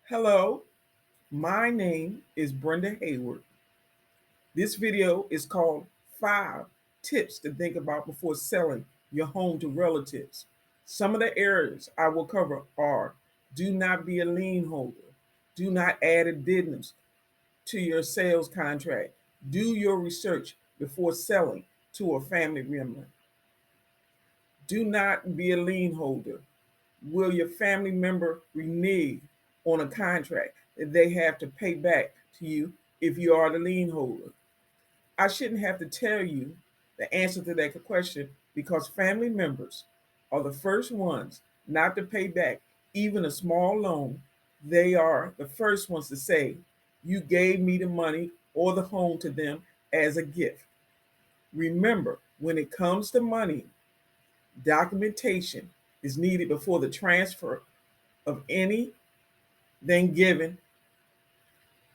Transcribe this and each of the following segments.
Hello, my name is Brenda Hayward. This video is called 5 Tips to Think About Before Selling Your Home to Relatives. Some of the areas I will cover are: do not be a lien holder, do not add addendums to your sales contract, do your research before selling to a family member, do not be a lien holder. Will your family member renege on a contract that they have to pay back to you if you are the lien holder? I shouldn't have to tell you the answer to that question because family members are the first ones not to pay back even a small loan. They are the first ones to say, you gave me the money or the home to them as a gift. Remember, when it comes to money, documentation is needed before the transfer of anything given.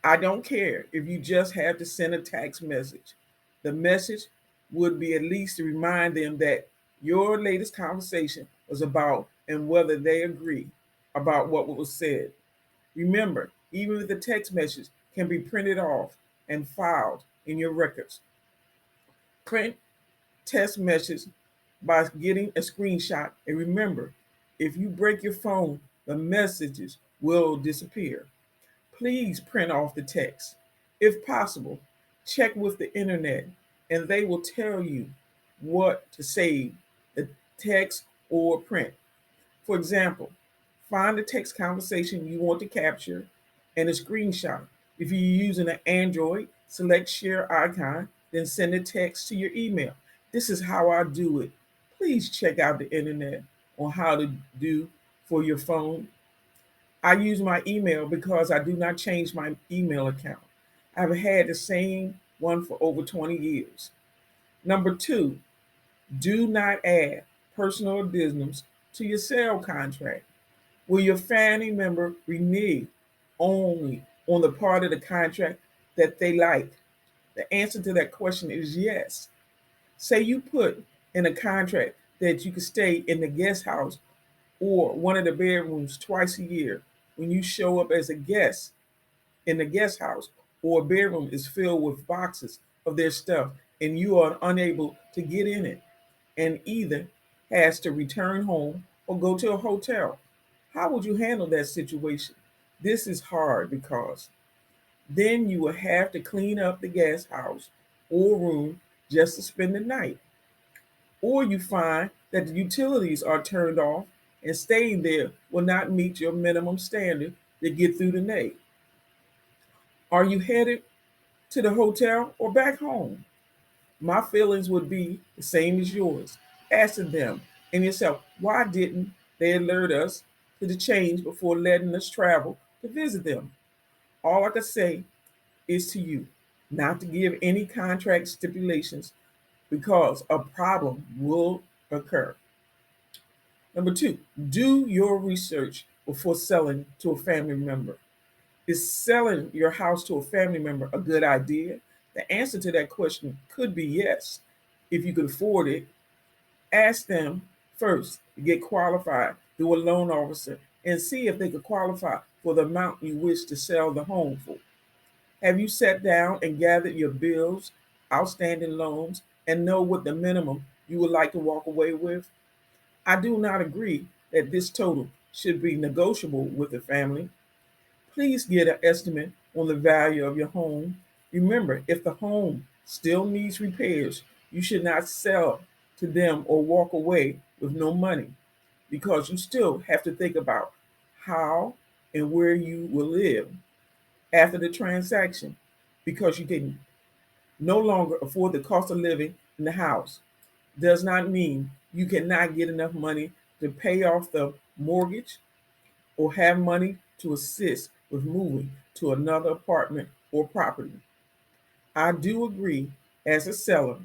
I don't care if you just have to send a text message. The message would be at least to remind them that your latest conversation was about and whether they agree about what was said. Remember, even if the text message can be printed off and filed in your records, print text message by getting a screenshot. And remember, if you break your phone, the messages will disappear. Please print off the text. If possible, check with the internet and they will tell you what to save, the text or print. For example, find the text conversation you want to capture and a screenshot. If you're using an Android, select share icon, then send the text to your email. This is how I do it. Please check out the internet on how to do for your phone. I use my email because I do not change my email account. I've had the same one for over 20 years. Number two, do not add personal addendums to your sale contract. Will your family member renege only on the part of the contract that they like? The answer to that question is yes. Say you put in a contract that you can stay in the guest house or one of the bedrooms twice a year when you show up as a guest in the guest house, or a bedroom is filled with boxes of their stuff and you are unable to get in it and either has to return home or go to a hotel. How would you handle that situation? This is hard because then you will have to clean up the guest house or room just to spend the night. Or you find that the utilities are turned off and staying there will not meet your minimum standard to get through the night. Are you headed to the hotel or back home? My feelings would be the same as yours. Asking them and yourself, why didn't they alert us to the change before letting us travel to visit them? All I can say is to you not to give any contract stipulations because a problem will occur. Number two, do your research before selling to a family member. Is selling your house to a family member a good idea? The answer to that question could be yes. If you can afford it, ask them first to get qualified through a loan officer and see if they could qualify for the amount you wish to sell the home for. Have you sat down and gathered your bills, outstanding loans, and know what the minimum you would like to walk away with? I do not agree that this total should be negotiable with the family. Please get an estimate on the value of your home. Remember, if the home still needs repairs, you should not sell to them or walk away with no money because you still have to think about how and where you will live after the transaction because you can no longer afford the cost of living in the house. Does not mean you cannot get enough money to pay off the mortgage or have money to assist with moving to another apartment or property. I do agree, as a seller,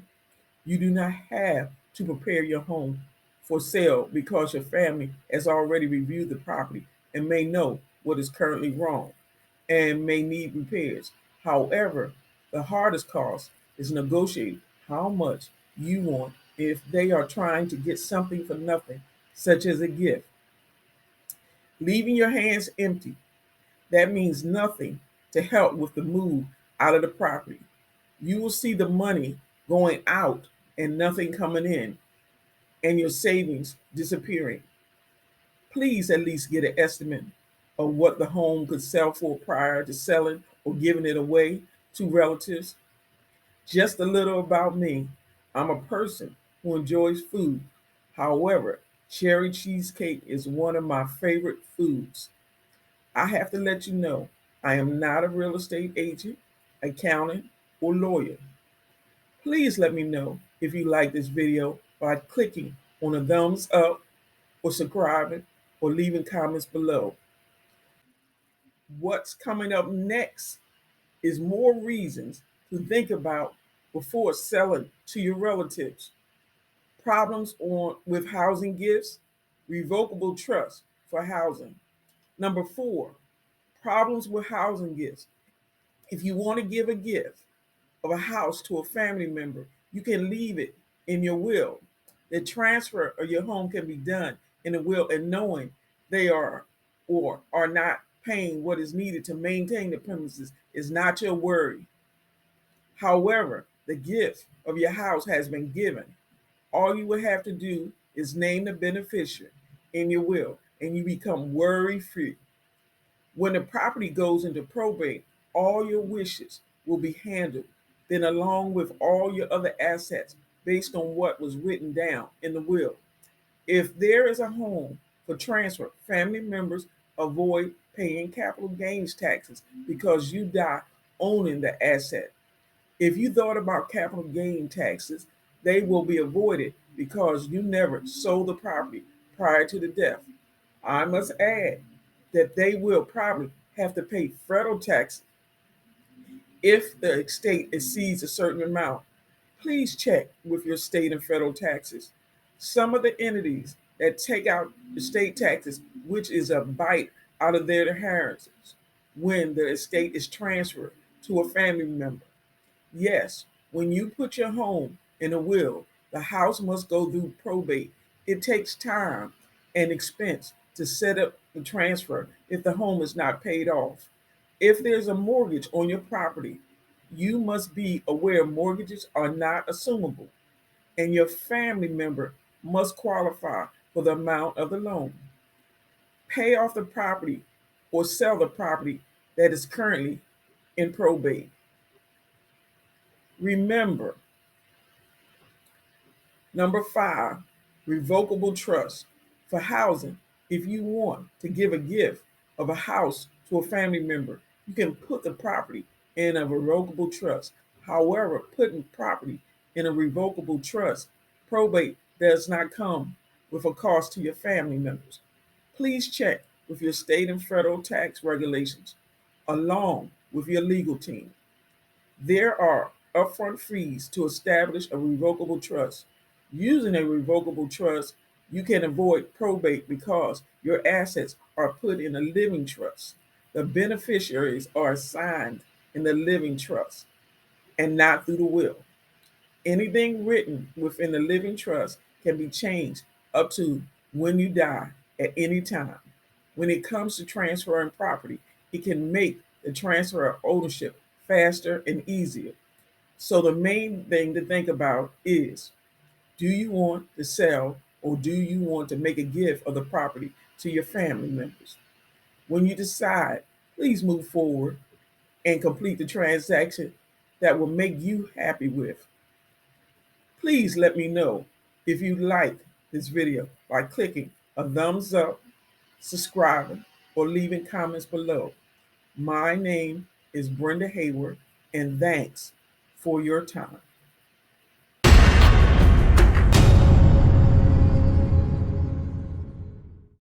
you do not have to prepare your home for sale because your family has already reviewed the property and may know what is currently wrong and may need repairs. However, the hardest cost is negotiating how much you want if they are trying to get something for nothing, such as a gift. Leaving your hands empty That means nothing to help with the move out of the property. You will see the money going out and nothing coming in, and your savings disappearing. Please at least get an estimate of what the home could sell for prior to selling or giving it away to relatives. Just a little about me. I'm a person who enjoys food. However, cherry cheesecake is one of my favorite foods. I have to let you know I am not a real estate agent, accountant, or lawyer. Please let me know if you like this video by clicking on a thumbs up or subscribing or leaving comments below. What's coming up next is more reasons to think about before selling to your relatives. Problems with housing gifts, revocable trust for housing. Number 4, problems with housing gifts. If you want to give a gift of a house to a family member, you can leave it in your will. The transfer of your home can be done in a will, and knowing they are or are not paying what is needed to maintain the premises is not your worry. However, the gift of your house has been given. All you will have to do is name the beneficiary in your will, and you become worry free. When the property goes into probate, all your wishes will be handled, then along with all your other assets based on what was written down in the will. If there is a home for transfer, family members avoid paying capital gains taxes because you die owning the asset. If you thought about capital gain taxes, they will be avoided because you never sold the property prior to the death. I must add that they will probably have to pay federal tax if the estate exceeds a certain amount. Please check with your state and federal taxes. Some of the entities that take out the state taxes, which is a bite out of their inheritance when the estate is transferred to a family member. Yes, when you put your home in a will, the house must go through probate. It takes time and expense to set up the transfer if the home is not paid off. If there's a mortgage on your property, you must be aware mortgages are not assumable, and your family member must qualify for the amount of the loan. Pay off the property or sell the property that is currently in probate. Remember, number 5, revocable trust for housing. If you want to give a gift of a house to a family member, you can put the property in a revocable trust. However, putting property in a revocable trust, probate does not come with a cost to your family members. Please check with your state and federal tax regulations along with your legal team. There are upfront fees to establish a revocable trust. Using a revocable trust, you can avoid probate because your assets are put in a living trust. The beneficiaries are assigned in the living trust and not through the will. Anything written within the living trust can be changed up to when you die at any time. When it comes to transferring property, it can make the transfer of ownership faster and easier. So the main thing to think about is, do you want to sell or do you want to make a gift of the property to your family members? When you decide, please move forward and complete the transaction that will make you happy with. Please let me know if you like this video by clicking a thumbs up, subscribing, or leaving comments below. My name is Brenda Hayward, and thanks for your time.